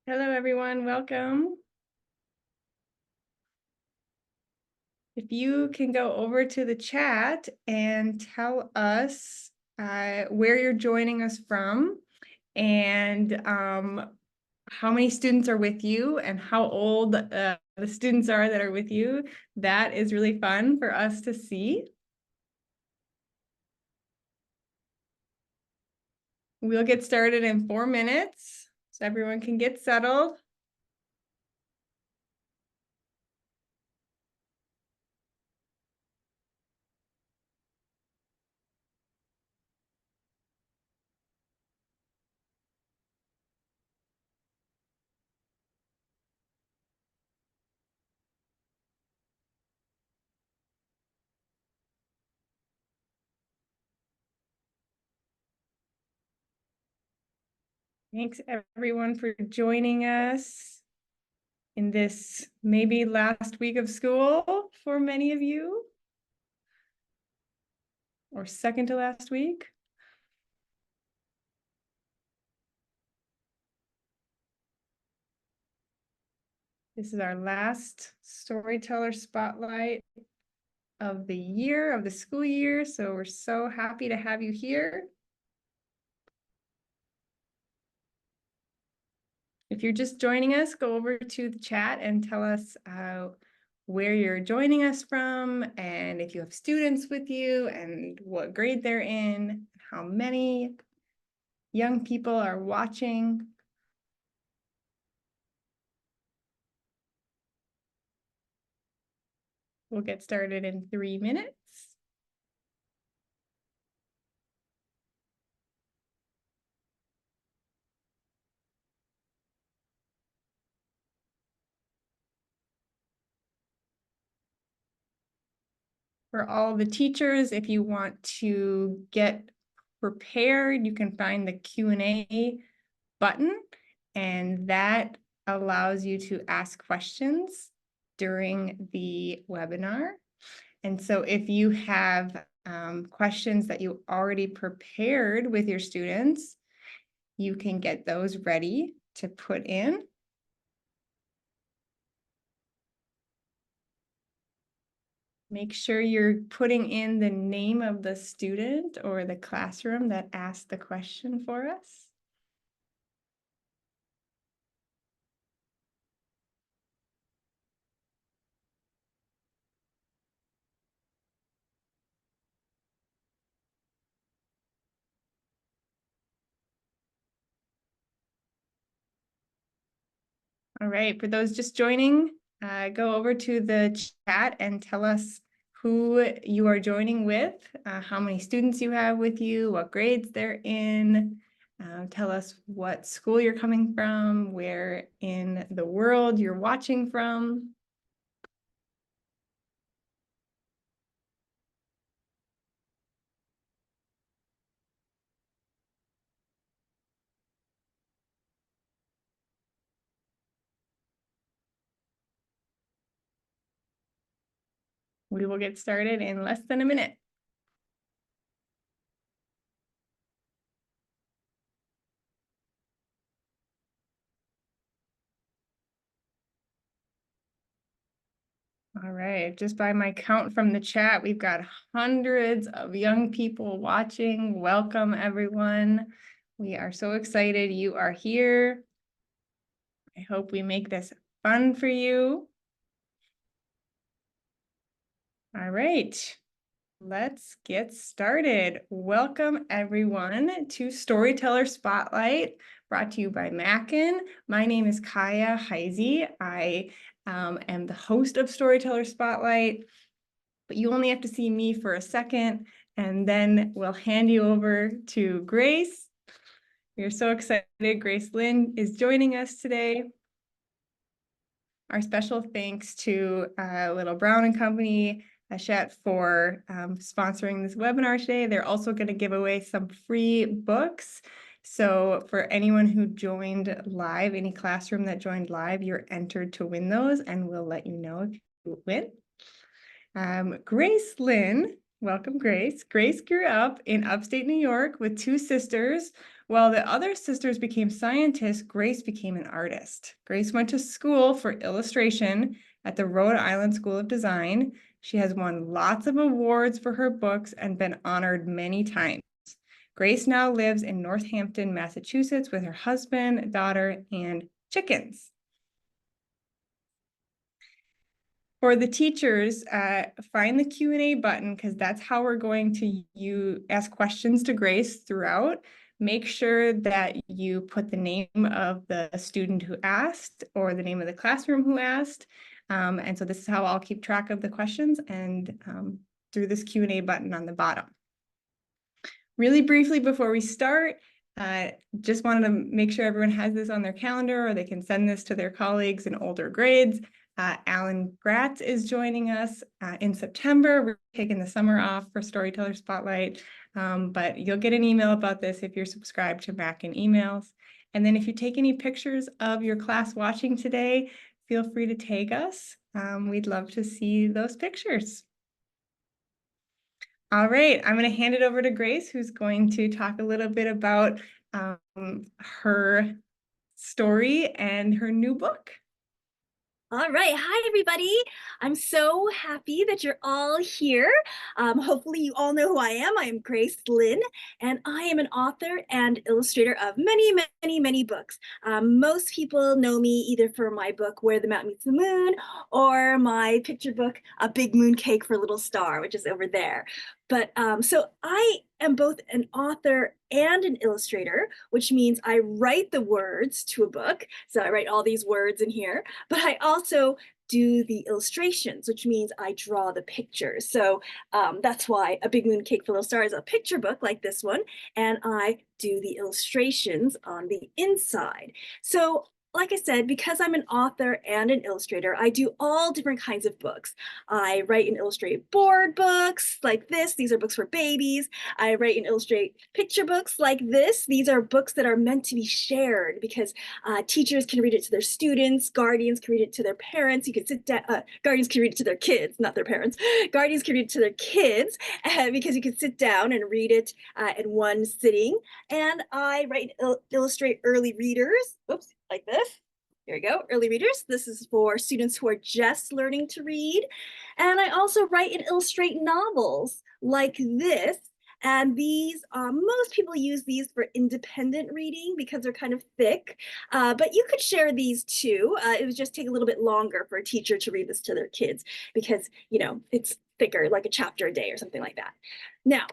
Hello, everyone. Welcome. If you can go over to the chat and tell us where you're joining us from and how many students are with you and how old the students are that are with you, that is really fun for us to see. We'll get started in 4 minutes so everyone can get settled. Thanks everyone for joining us in this maybe last week of school for many of you, or second to last week. This is our last Storyteller Spotlight of the year, of the school year, so we're so happy to have you here. If you're just joining us, go over to the chat and tell us where you're joining us from, and if you have students with you, and what grade they're in, how many young people are watching. We'll get started in 3 minutes. For all the teachers, if you want to get prepared, you can find the Q&A button, and that allows you to ask questions during the webinar. And so if you have questions that you already prepared with your students, you can get those ready to put in. Make sure you're putting in the name of the student or the classroom that asked the question for us. All right, for those just joining, go over to the chat and tell us who you are joining with, how many students you have with you, what grades they're in. Tell us what school you're coming from, where in the world you're watching from. We will get started in less than a minute. All right, just by my count from the chat, we've got hundreds of young people watching. Welcome, everyone. We are so excited you are here. I hope we make this fun for you. All right, let's get started. Welcome, everyone, to Storyteller Spotlight, brought to you by Mackin. My name is Kaya Heisey. I am the host of Storyteller Spotlight, but you only have to see me for a second, and then we'll hand you over to Grace. We are so excited. Grace Lin is joining us today. Our special thanks to Little Brown and Company, Hachette, for sponsoring this webinar today. They're also going to give away some free books. So for anyone who joined live, any classroom that joined live, you're entered to win those, and we'll let you know if you win. Grace Lin, welcome Grace. Grace grew up in upstate New York with two sisters, While the other sisters became scientists, Grace became an artist. Grace went to school for illustration at the Rhode Island School of Design. She has won lots of awards for her books and been honored many times. Grace now lives in Northampton, Massachusetts with her husband, daughter, and chickens. For the teachers, find the Q&A button because that's how we're going to ask questions to Grace throughout. Make sure that you put the name of the student who asked or the name of the classroom who asked. And so this is how I'll keep track of the questions and through this Q&A button on the bottom. Really briefly before we start, just wanted to make sure everyone has this on their calendar or they can send this to their colleagues in older grades. Alan Gratz is joining us in September. We're taking the summer off for Storyteller Spotlight, but you'll get an email about this if you're subscribed to Mackin emails. And then if you take any pictures of your class watching today, feel free to tag us. We'd love to see those pictures. All right, I'm going to hand it over to Grace, who's going to talk a little bit about her story and her new book. All right. Hi, everybody. I'm so happy that you're all here. Hopefully you all know who I am. I am Grace Lin, and I am an author and illustrator of many books. Most people know me either for my book, Where the Mountain Meets the Moon, or my picture book, A Big Moon Cake for a Little Star, which is over there. But so I am both an author and an illustrator, which means I write the words to a book. So I write all these words in here, but I also do the illustrations, which means I draw the pictures. So that's why A Big Moon Cake for a Little Star is a picture book like this one, and I do the illustrations on the inside. So like I said, because I'm an author and an illustrator, I do all different kinds of books. I write and illustrate board books like this. These are books for babies. I write and illustrate picture books like this. These are books that are meant to be shared because teachers can read it to their students, guardians can read it to their parents. You can sit down, guardians can read it to their kids, not their parents. Guardians can read it to their kids because you can sit down and read it in one sitting. And I write and illustrate early readers. Oops. Like this. There you go, early readers. This is for students who are just learning to read. And I also write and illustrate novels like this. And these, most people use these for independent reading because they're kind of thick, but you could share these too. It would just take a little bit longer for a teacher to read this to their kids because, you know, it's thicker, like a chapter a day or something like that. Now,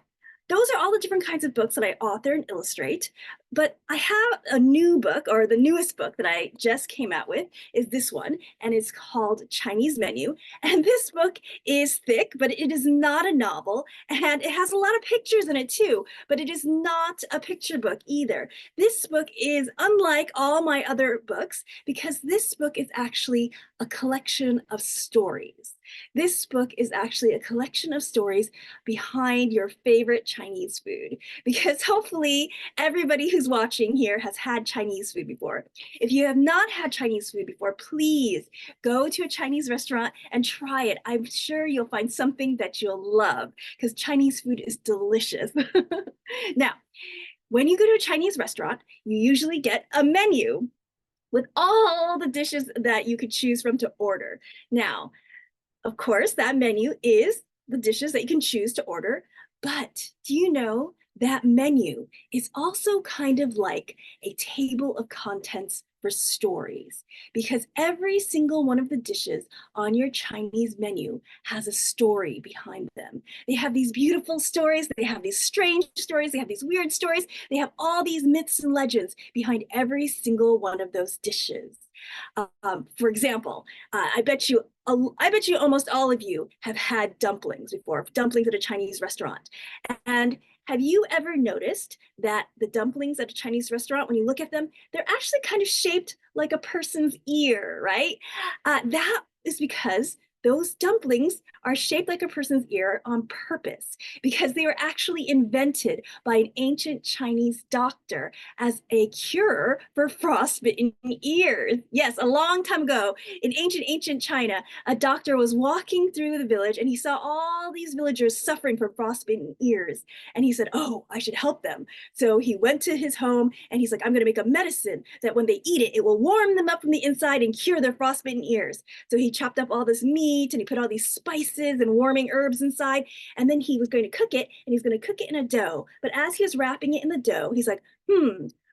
those are all the different kinds of books that I author and illustrate. But I have a new book, or the newest book that I just came out with is this one, and it's called Chinese Menu. And this book is thick, but it is not a novel, and it has a lot of pictures in it too, but it is not a picture book either. This book is unlike all my other books because this book is actually a collection of stories. This book is actually a collection of stories behind your favorite Chinese food, because hopefully everybody who's watching here has had Chinese food before. If you have not had Chinese food before, please go to a Chinese restaurant and try it. I'm sure you'll find something that you'll love because Chinese food is delicious. Now, when you go to a Chinese restaurant, you usually get a menu with all the dishes that you could choose from to order. Now, of course, that menu is the dishes that you can choose to order, but do you know that menu is also kind of like a table of contents for stories, because every single one of the dishes on your Chinese menu has a story behind them. They have these beautiful stories, they have these strange stories, they have these weird stories, they have all these myths and legends behind every single one of those dishes. For example, I bet you almost all of you have had dumplings before, dumplings at a Chinese restaurant. And have you ever noticed that the dumplings at a Chinese restaurant, when you look at them, they're actually kind of shaped like a person's ear, right? That is because those dumplings are shaped like a person's ear on purpose because they were actually invented by an ancient Chinese doctor as a cure for frostbitten ears. Yes, a long time ago in ancient China, a doctor was walking through the village and he saw all these villagers suffering from frostbitten ears. And he said, "Oh, I should help them." So he went to his home and he's like, "I'm going to make a medicine that when they eat it, it will warm them up from the inside and cure their frostbitten ears." So he chopped up all this meat and he put all these spices and warming herbs inside. And then he was going to cook it and he's going to cook it in a dough. But as he was wrapping it in the dough, he's like,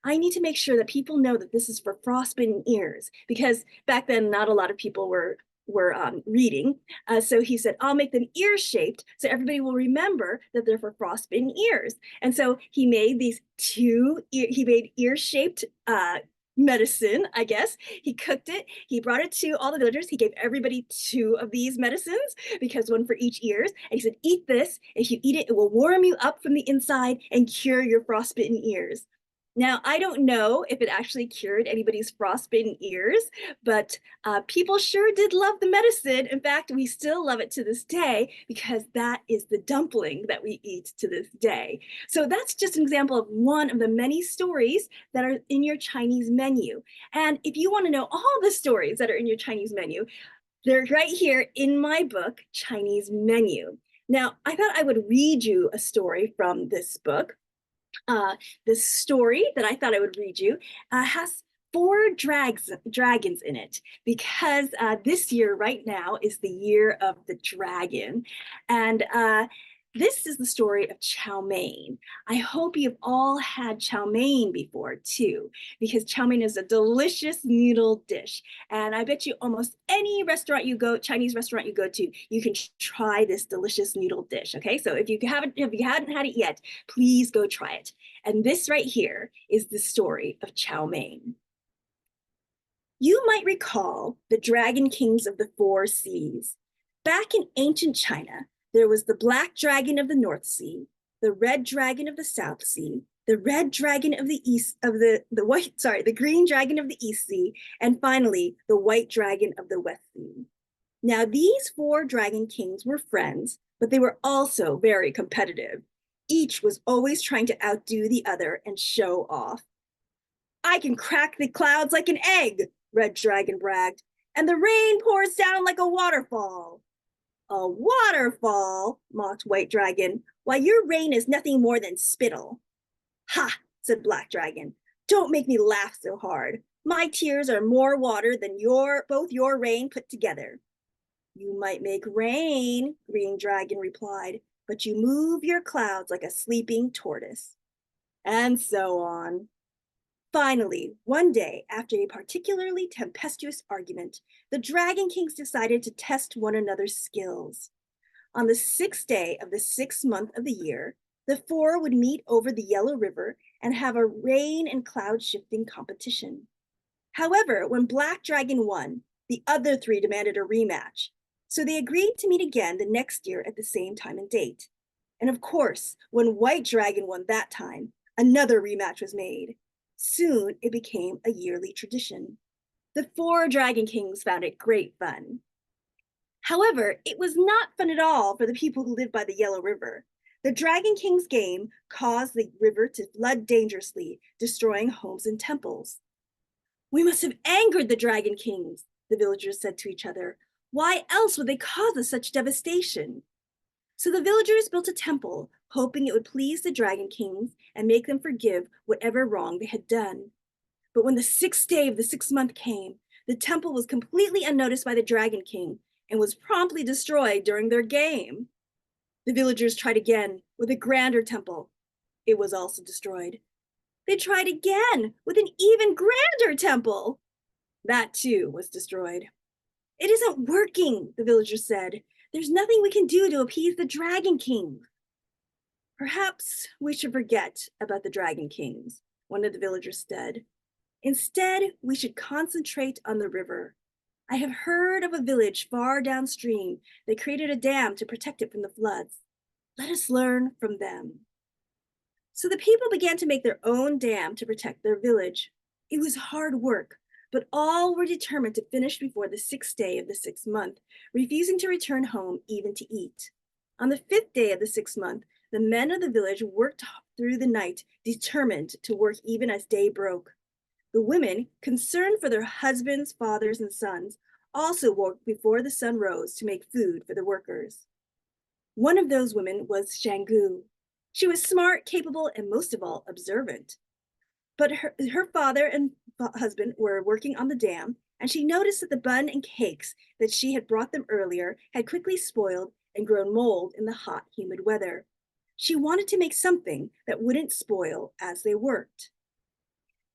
I need to make sure that people know that this is for frostbitten ears, because back then not a lot of people were reading. So he said, "I'll make them ear shaped so everybody will remember that they're for frostbitten ears." And so he made he made ear shaped medicine, I guess. He cooked it. He brought it to all the villagers. He gave everybody 2 of these medicines, because one for each ears. And he said, "Eat this. If you eat it, it will warm you up from the inside and cure your frostbitten ears." Now, I don't know if it actually cured anybody's frostbitten ears, but people sure did love the medicine. In fact, we still love it to this day because that is the dumpling that we eat to this day. So that's just an example of one of the many stories that are in your Chinese menu. And if you want to know all the stories that are in your Chinese menu, they're right here in my book, Chinese Menu. Now, I thought I would read you a story from this book. This story that I thought I would read you has 4 dragons in it, because this year right now is the year of the dragon. And this is the story of chow mein. I hope you've all had chow mein before too, because chow mein is a delicious noodle dish. And I bet you almost any restaurant you go, Chinese restaurant you go to, you can try this delicious noodle dish. Okay, so if you hadn't had it yet, please go try it. And this right here is the story of chow mein. You might recall the dragon kings of the 4 seas. Back in ancient China, there was the black dragon of the North Sea, the red dragon of the South Sea, the red dragon of the East of the green dragon of the East Sea, and finally the white dragon of the West Sea. Now, these 4 dragon kings were friends, but they were also very competitive. Each was always trying to outdo the other and show off. "I can crack the clouds like an egg," Red Dragon bragged, "and the rain pours down like a waterfall." "A waterfall?" mocked White Dragon. "Why, your rain is nothing more than spittle." "Ha," said Black Dragon. "Don't make me laugh so hard. My tears are more water than both your rain put together." "You might make rain," Green Dragon replied, "but you move your clouds like a sleeping tortoise." And so on. Finally, one day, after a particularly tempestuous argument, the Dragon Kings decided to test one another's skills. On the 6th day of the 6th month of the year, the 4 would meet over the Yellow River and have a rain and cloud shifting competition. However, when Black Dragon won, the other 3 demanded a rematch. So they agreed to meet again the next year at the same time and date. And of course, when White Dragon won that time, another rematch was made. Soon it became a yearly tradition. The 4 Dragon Kings found it great fun. However, it was not fun at all for the people who lived by the Yellow River. The Dragon King's game caused the river to flood dangerously, destroying homes and temples. "We must have angered the Dragon Kings," the villagers said to each other. "Why else would they cause us such devastation?" So the villagers built a temple, hoping it would please the Dragon Kings and make them forgive whatever wrong they had done. But when the 6th day of the 6th month came, the temple was completely unnoticed by the Dragon King and was promptly destroyed during their game. The villagers tried again with a grander temple. It was also destroyed. They tried again with an even grander temple. That too was destroyed. "It isn't working," the villagers said. "There's nothing we can do to appease the Dragon King." "Perhaps we should forget about the Dragon Kings," one of the villagers said. "Instead, we should concentrate on the river. I have heard of a village far downstream that created a dam to protect it from the floods. Let us learn from them." So the people began to make their own dam to protect their village. It was hard work, but all were determined to finish before the 6th day of the 6th month, refusing to return home even to eat. On the 5th day of the 6th month, the men of the village worked through the night, determined to work even as day broke. The women, concerned for their husbands, fathers, and sons, also woke before the sun rose to make food for the workers. One of those women was Shangu. She was smart, capable, and most of all, observant. But her father and husband were working on the dam, and she noticed that the bun and cakes that she had brought them earlier had quickly spoiled and grown mold in the hot, humid weather. She wanted to make something that wouldn't spoil as they worked.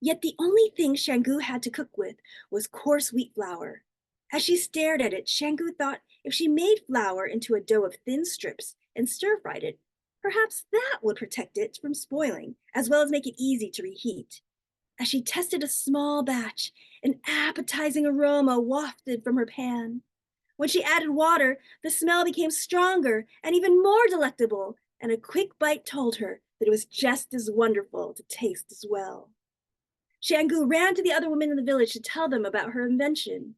Yet the only thing Shangu had to cook with was coarse wheat flour. As she stared at it, Shangu thought if she made flour into a dough of thin strips and stir-fried it, perhaps that would protect it from spoiling, as well as make it easy to reheat. As she tested a small batch, an appetizing aroma wafted from her pan. When she added water, the smell became stronger and even more delectable, and a quick bite told her that it was just as wonderful to taste as well. Shangu ran to the other women in the village to tell them about her invention.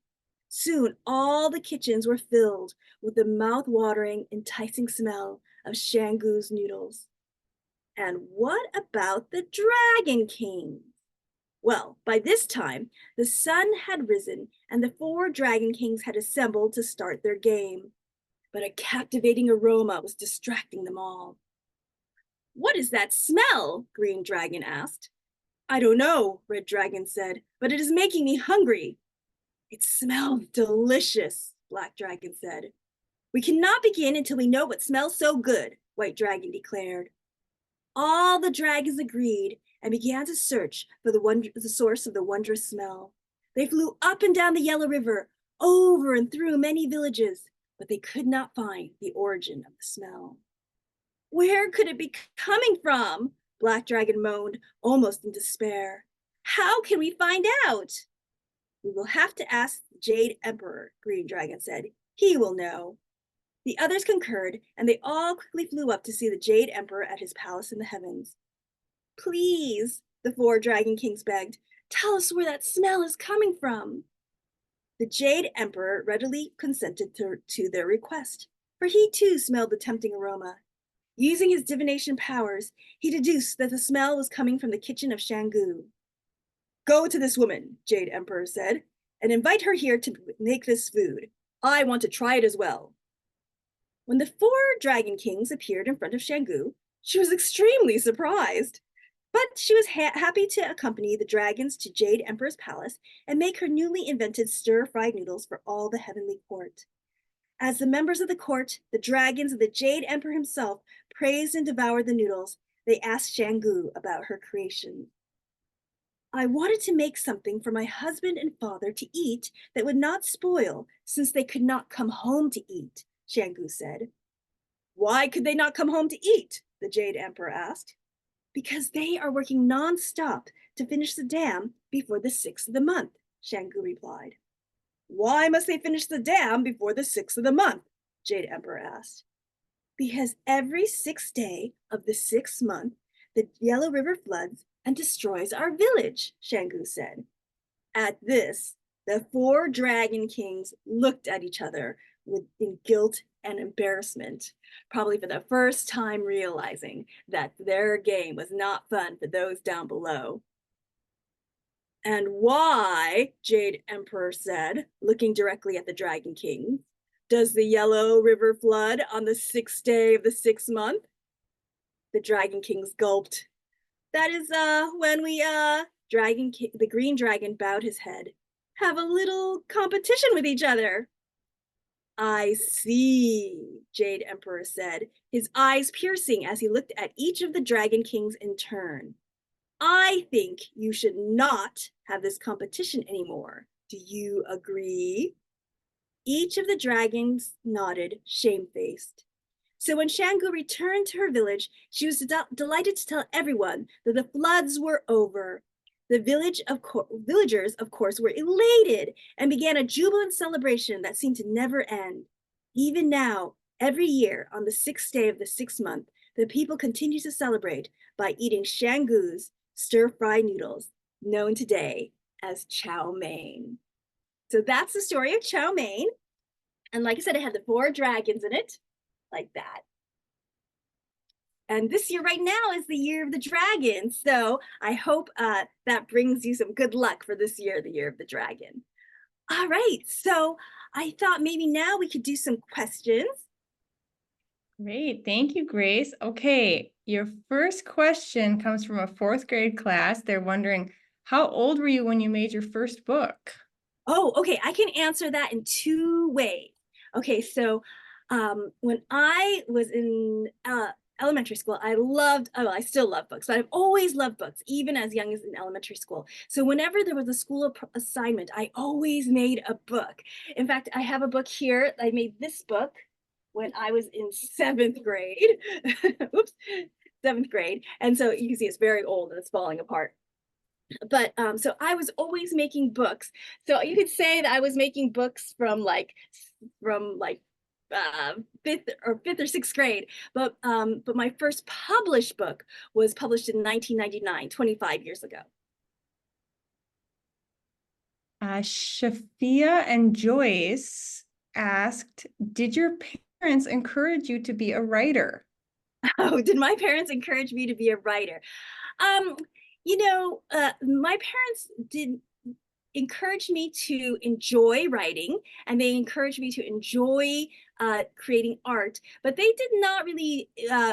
Soon, all the kitchens were filled with the mouth-watering, enticing smell of Shangu's noodles. And what about the Dragon King? Well, by this time, the sun had risen and the 4 Dragon Kings had assembled to start their game. But a captivating aroma was distracting them all. "What is that smell?" Green Dragon asked. "I don't know," Red Dragon said, "but it is making me hungry." "It smells delicious," Black Dragon said. "We cannot begin until we know what smells so good," White Dragon declared. All the dragons agreed and began to search for the source of the wondrous smell. They flew up and down the Yellow River, over and through many villages, but they could not find the origin of the smell. "Where could it be coming from?" Black Dragon moaned, almost in despair. "How can we find out?" "We will have to ask the Jade Emperor," Green Dragon said. "He will know." The others concurred, and they all quickly flew up to see the Jade Emperor at his palace in the heavens. "Please," the 4 Dragon Kings begged, "tell us where that smell is coming from." The Jade Emperor readily consented to their request, for he too smelled the tempting aroma. Using his divination powers, he deduced that the smell was coming from the kitchen of Shangu. "Go to this woman," Jade Emperor said, "and invite her here to make this food. I want to try it as well." When the 4 Dragon Kings appeared in front of Shangu, she was extremely surprised. But she was happy to accompany the dragons to Jade Emperor's palace and make her newly invented stir-fried noodles for all the heavenly court. As the members of the court, the dragons, and the Jade Emperor himself praised and devoured the noodles, they asked Shangu about her creation. "I wanted to make something for my husband and father to eat that would not spoil, since they could not come home to eat," Shangu said. "Why could they not come home to eat?" the Jade Emperor asked. "Because they are working non-stop to finish the dam before the 6th of the month," Shangu replied. "Why must they finish the dam before the 6th of the month?" Jade Emperor asked. "Because every 6th day of the 6th month, the Yellow River floods and destroys our village," Shangu said. At this, the 4 Dragon Kings looked at each other in guilt and embarrassment, probably for the first time realizing that their game was not fun for those down below. "And why," Jade Emperor said, looking directly at the Dragon King, "does the Yellow River flood on the 6th day of the 6th month?" The Dragon Kings gulped. "That is when we the Green Dragon bowed his head, "have a little competition with each other." "I see," Jade Emperor said, his eyes piercing as he looked at each of the Dragon Kings in turn. "I think you should not have this competition anymore. Do you agree?" Each of the dragons nodded, shamefaced. So when Shangu returned to her village, she was delighted to tell everyone that the floods were over. The villagers, of course, were elated and began a jubilant celebration that seemed to never end. Even now, every year on the 6th day of the 6th month, the people continue to celebrate by eating Shangu's stir-fried noodles, known today as chow mein. So that's the story of chow mein. And like I said, it had the 4 dragons in it, like that. And this year right now is the year of the dragon. So I hope that brings you some good luck for this year, the year of the dragon. All right, so I thought maybe now we could do some questions. Great. Thank you, Grace. Okay, your first question comes from a 4th grade class. They're wondering, how old were you when you made your first book? Oh, okay, I can answer that in 2 ways. Okay, so when I was in elementary school, I still love books, but I've always loved books, even as young as in elementary school. So whenever there was a school assignment, I always made a book. In fact, I have a book here. I made this book when I was in 7th grade. Oops, 7th grade. And so you can see it's very old and it's falling apart. But so I was always making books. So you could say that I was making books from like 5th or 6th grade. But my first published book was published in 1999, 25 years ago. Shafia and Joyce asked, did your parents encourage you to be a writer? Oh, did my parents encourage me to be a writer? Um, my parents did encouraged me to enjoy writing, and they encouraged me to enjoy creating art, but they did not really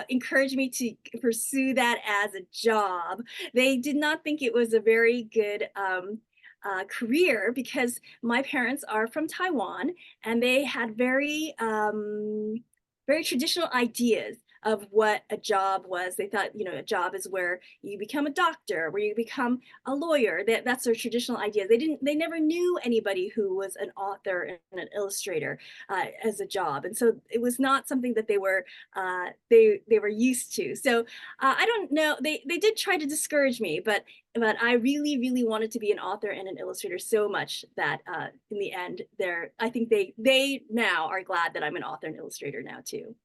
encourage me to pursue that as a job. They did not think it was a very good career, because my parents are from Taiwan, and they had very traditional ideas of what a job was. They thought, a job is where you become a doctor, where you become a lawyer. That's their traditional idea. They never knew anybody who was an author and an illustrator as a job, and so it was not something that they were used to. So I don't know. They did try to discourage me, but I really, really wanted to be an author and an illustrator so much that in the end, I think they now are glad that I'm an author and illustrator now too.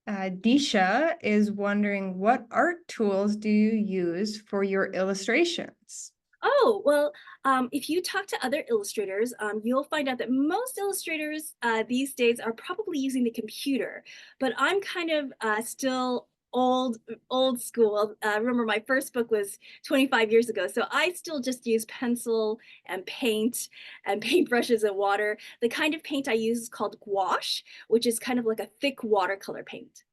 Disha is wondering, what art tools do you use for your illustrations? Oh, well, if you talk to other illustrators, you'll find out that most illustrators these days are probably using the computer, but I'm kind of still old school. Remember, my first book was 25 years ago, so I still just use pencil and paint and paintbrushes and water. The kind of paint I use is called gouache, which is kind of like a thick watercolor paint.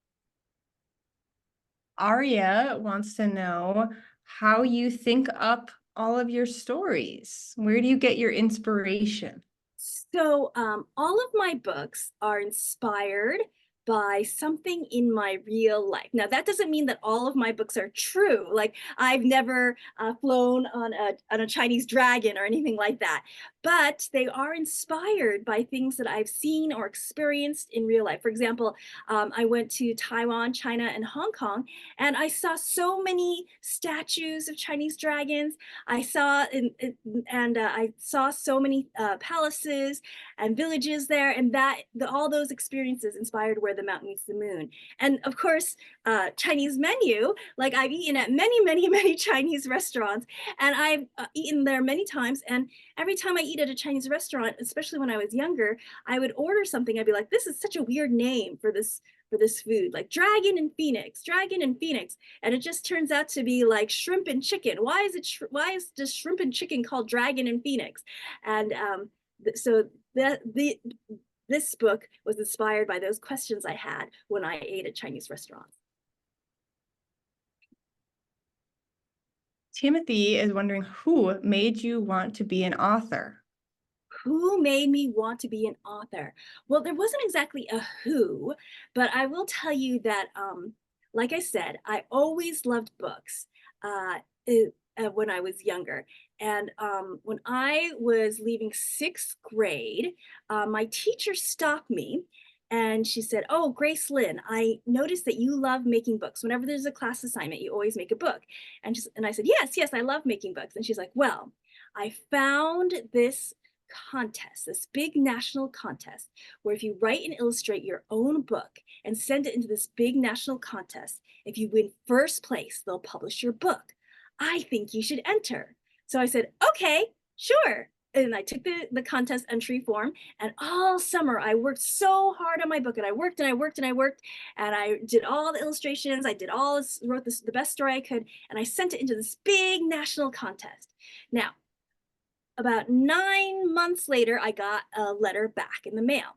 Arya wants to know how you think up all of your stories. Where do you get your inspiration? So all of my books are inspired by something in my real life. Now, that doesn't mean that all of my books are true. Like, I've never flown on a Chinese dragon or anything like that, but they are inspired by things that I've seen or experienced in real life. For example, I went to Taiwan, China, and Hong Kong, and I saw so many statues of Chinese dragons. I saw so many palaces and villages there, and all those experiences inspired Where the Mountain Meets the Moon. And of course, Chinese menu, like I've eaten at many, many, many Chinese restaurants, and I've eaten there many times. And every time I eat at a Chinese restaurant, especially when I was younger, I would order something. I'd be like, this is such a weird name for this food, like dragon and phoenix, and it just turns out to be like shrimp and chicken. Why is just shrimp and chicken called dragon and phoenix? And so this book was inspired by those questions I had when I ate at Chinese restaurants. Timothy is wondering, who made you want to be an author? Who made me want to be an author? Well, there wasn't exactly a who, but I will tell you that, like I said, I always loved books when I was younger. And when I was leaving 6th grade, my teacher stopped me and she said, "Oh, Grace Lin, I noticed that you love making books. Whenever there's a class assignment, you always make a book." And I said, "Yes, yes, I love making books." And she's like, "Well, I found this big national contest, where if you write and illustrate your own book and send it into this big national contest, if you win first place, they'll publish your book. I think you should enter." So I said, okay, sure. And I took the contest entry form, and all summer I worked so hard on my book, and I worked and I worked and I worked, and I did all the illustrations. I did all this, wrote this, the best story I could, and I sent it into this big national contest. Now, about 9 months later, I got a letter back in the mail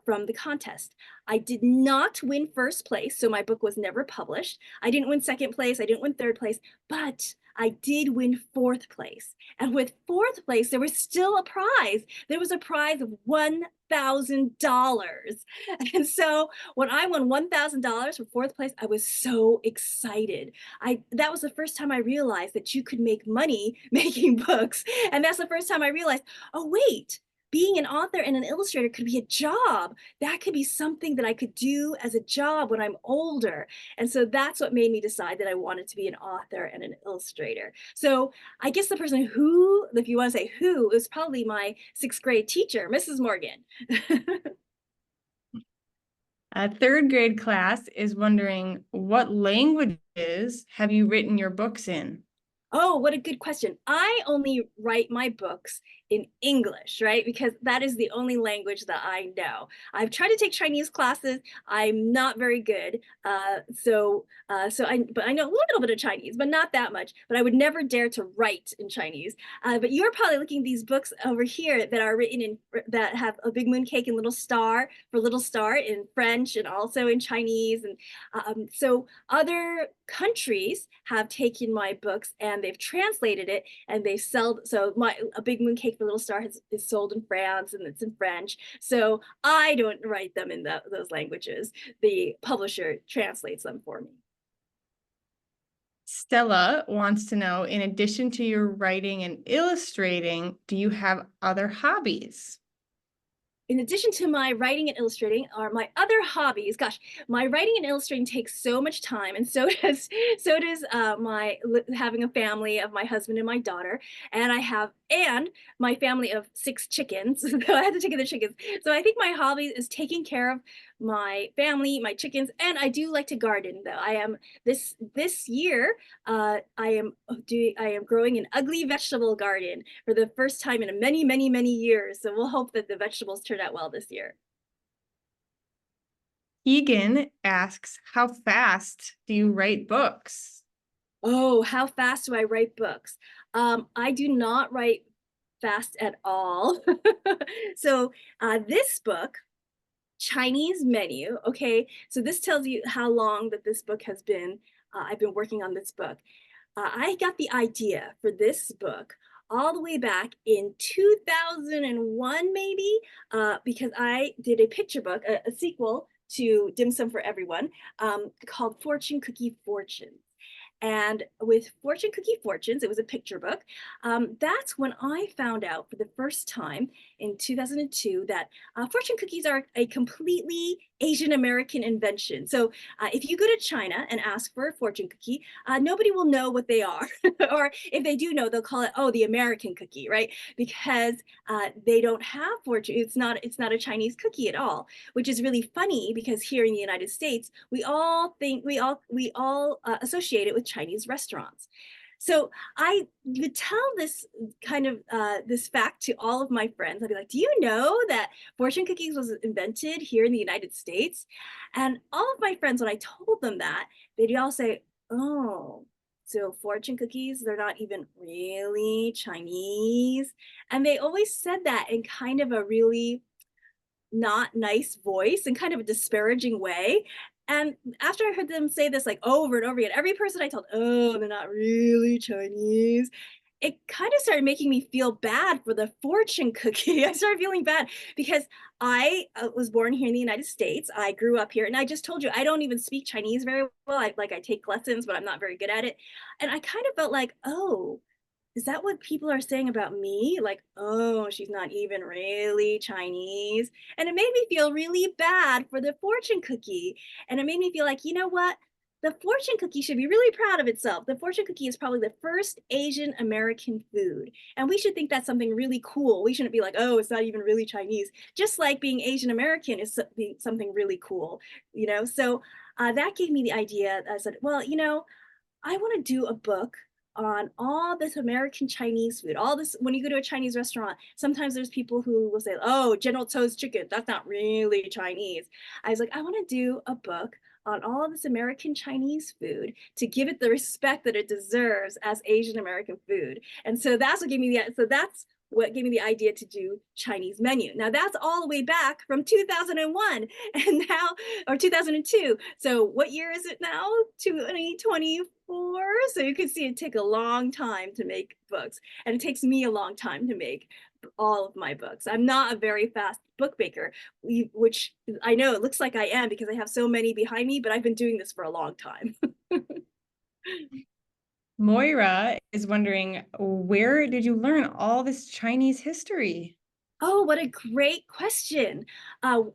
from the contest. I did not win first place, so my book was never published. I didn't win second place. I didn't win third place, but I did win fourth place. And with fourth place, there was still a prize. There was a prize of $1,000. And so when I won $1,000 for fourth place, I was so excited. That was the first time I realized that you could make money making books. And that's the first time I realized, oh, wait, being an author and an illustrator could be a job. That could be something that I could do as a job when I'm older. And so that's what made me decide that I wanted to be an author and an illustrator. So I guess the person who, if you want to say who, is probably my sixth grade teacher, Mrs. Morgan. A third grade class is wondering, what languages have you written your books in? Oh, what a good question. I only write my books in English, right? Because that is the only language that I know. I've tried to take Chinese classes. I'm not very good. But I know a little bit of Chinese, but not that much. But I would never dare to write in Chinese. But you're probably looking at these books over here that are written in, that have a big moon cake and little star for little star in French and also in Chinese. And so other countries have taken my books and they've translated it and they sell. So a big moon cake for little star is sold in France and it's in French. So I don't write them in those languages. The publisher translates them for me. Stella wants to know, in addition to your writing and illustrating, do you have other hobbies? In addition to my writing and illustrating are my other hobbies. Gosh, my writing and illustrating takes so much time, and so does my having a family of my husband and my daughter, and my family of 6 chickens. So I have to take care of the chickens. So I think my hobby is taking care of my family, my chickens, and I do like to garden. Though I am this year, I am growing an ugly vegetable garden for the first time in many years. So we'll hope that the vegetables turn out well this year. Egan asks, how fast do you write books? Oh, how fast do I write books? I do not write fast at all. So this book, Chinese Menu, okay, so this tells you how long that this book has been. I've been working on this book. I got the idea for this book all the way back in 2001, maybe, because I did a picture book, a sequel to Dim Sum for Everyone, called Fortune Cookie Fortunes. And with Fortune Cookie Fortunes, it was a picture book. That's when I found out for the first time in 2002 that fortune cookies are a completely Asian American invention. So if you go to China and ask for a fortune cookie, nobody will know what they are. Or if they do know, they'll call it, oh, the American cookie, right? Because they don't have fortune. It's not a Chinese cookie at all, which is really funny because here in the United States, we all associate it with Chinese restaurants. So I would tell this kind of this fact to all of my friends. I'd be like, do you know that fortune cookies was invented here in the United States? And all of my friends, when I told them that, they'd all say, oh, so fortune cookies, they're not even really Chinese. And they always said that in kind of a really not nice voice and kind of a disparaging way. And after I heard them say this like over and over again, every person I told, oh, they're not really Chinese, it kind of started making me feel bad for the fortune cookie. I started feeling bad because I was born here in the United States. I grew up here, and I just told you I don't even speak Chinese very well. I take lessons, but I'm not very good at it. And I kind of felt like, oh, is that what people are saying about me? Like, oh, she's not even really Chinese. And it made me feel really bad for the fortune cookie. And it made me feel like, you know what? The fortune cookie should be really proud of itself. The fortune cookie is probably the first Asian American food. And we should think that's something really cool. We shouldn't be like, oh, it's not even really Chinese. Just like being Asian American is something really cool, you know? So that gave me the idea. I said, well, you know, I want to do a book on all this American Chinese food. All this, when you go to a Chinese restaurant, sometimes there's people who will say, oh, General Tso's chicken, that's not really Chinese. I was like, I want to do a book on all this American Chinese food to give it the respect that it deserves as Asian American food. And so that's what gave me the idea to do Chinese menu. Now that's all the way back from 2001 and now, or 2002. So what year is it now? 2024. So you can see it take a long time to make books, and it takes me a long time to make all of my books. I'm not a very fast book maker, which I know it looks like I am because I have so many behind me, but I've been doing this for a long time. Moira is wondering, where did you learn all this Chinese history? Oh, what a great question.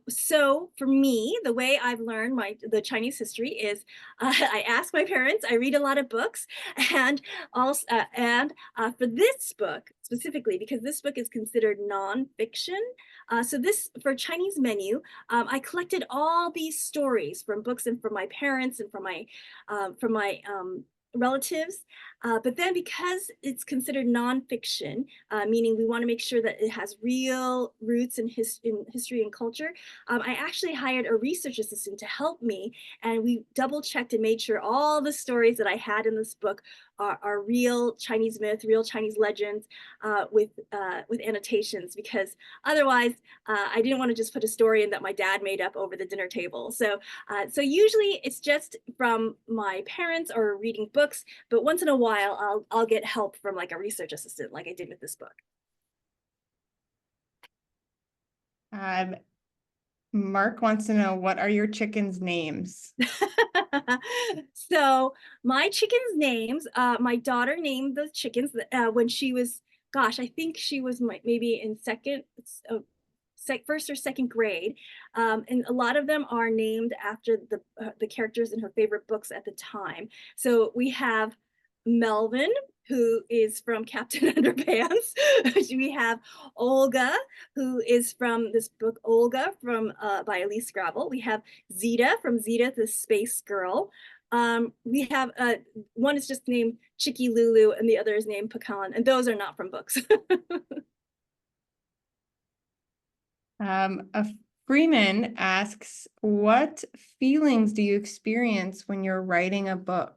So for me, the way I've learned the Chinese history is I ask my parents, I read a lot of books, and also for this book specifically, because this book is considered nonfiction. So this for Chinese menu, I collected all these stories from books and from my parents and from my relatives. But then because it's considered nonfiction, meaning we want to make sure that it has real roots in history and culture, I actually hired a research assistant to help me, and we double checked and made sure all the stories that I had in this book are real Chinese myth, real Chinese legends, with annotations, because otherwise I didn't want to just put a story in that my dad made up over the dinner table. So usually it's just from my parents or reading books, but once in a while I'll get help from like a research assistant, like I did with this book. Mark wants to know, what are your chickens' names? So my chickens' names, my daughter named the chickens when she was, gosh, I think she was maybe in first or second grade, and a lot of them are named after the characters in her favorite books at the time. So we have Melvin, who is from Captain Underpants. We have Olga, who is from this book Olga from by Elise Gravel. We have Zeta from Zeta the Space Girl. We have one is just named Chicky Lulu, and the other is named Pecan, and those are not from books. A Freeman asks, what feelings do you experience when you're writing a book?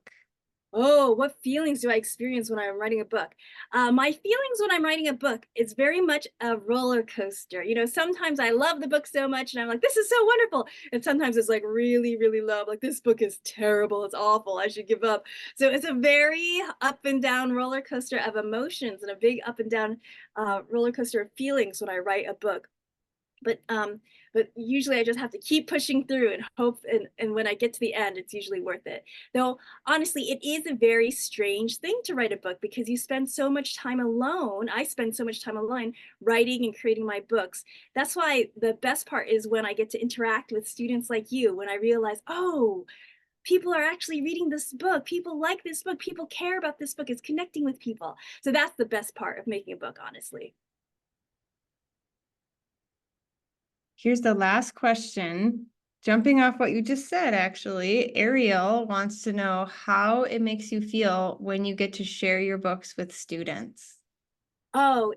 Oh, what feelings do I experience when I'm writing a book? My feelings when I'm writing a book is very much a roller coaster. You know, sometimes I love the book so much and I'm like, this is so wonderful. And sometimes it's like really, really love, like this book is terrible. It's awful. I should give up. So it's a very up and down roller coaster of emotions and a big up and down roller coaster of feelings when I write a book. But usually I just have to keep pushing through and hope, and when I get to the end, it's usually worth it. Though honestly, it is a very strange thing to write a book because you spend so much time alone. I spend so much time alone writing and creating my books. That's why the best part is when I get to interact with students like you, when I realize, oh, people are actually reading this book. People like this book. People care about this book. It's connecting with people. So that's the best part of making a book, honestly. Here's the last question. Jumping off what you just said, actually, Ariel wants to know how it makes you feel when you get to share your books with students. Oh,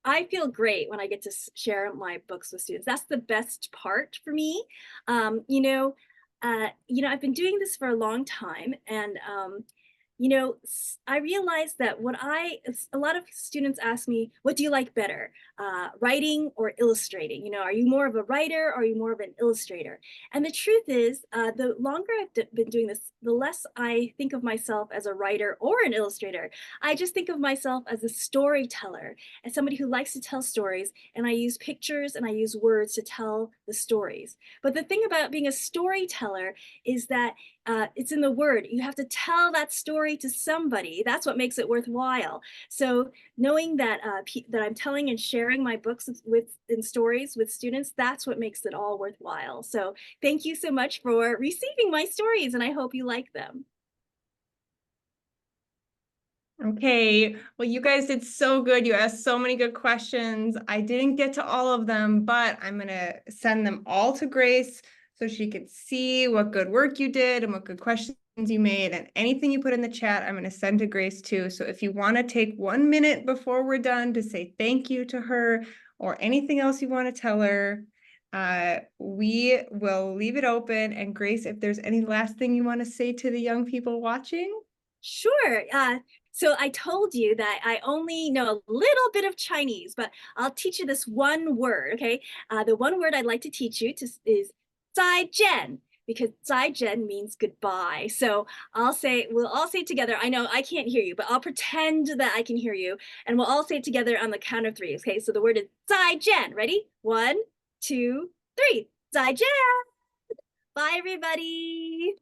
I feel great when I get to share my books with students. That's the best part for me. I've been doing this for a long time, and I realized that a lot of students ask me, what do you like better, writing or illustrating? You know, are you more of a writer or are you more of an illustrator? And the truth is, the longer I've been doing this, the less I think of myself as a writer or an illustrator. I just think of myself as a storyteller, as somebody who likes to tell stories, and I use pictures and I use words to tell the stories. But the thing about being a storyteller is that it's in the word. You have to tell that story to somebody. That's what makes it worthwhile. So knowing that that I'm telling and sharing my books in stories with students, that's what makes it all worthwhile. So thank you so much for receiving my stories, and I hope you like them. Okay, well, you guys did so good. You asked so many good questions. I didn't get to all of them, but I'm going to send them all to Grace so she could see what good work you did and what good questions you made, and anything you put in the chat, I'm going to send to Grace too. So if you want to take 1 minute before we're done to say thank you to her or anything else you want to tell her, we will leave it open. And Grace, if there's any last thing you want to say to the young people watching. Sure. So I told you that I only know a little bit of Chinese, but I'll teach you this one word, okay? The one word I'd like to teach you is 再见, because 再见 means goodbye. So we'll all say it together. I know I can't hear you, but I'll pretend that I can hear you, and we'll all say it together on the count of three, okay? So the word is 再见. Ready? 1, 2, 3. 再见. Bye, everybody.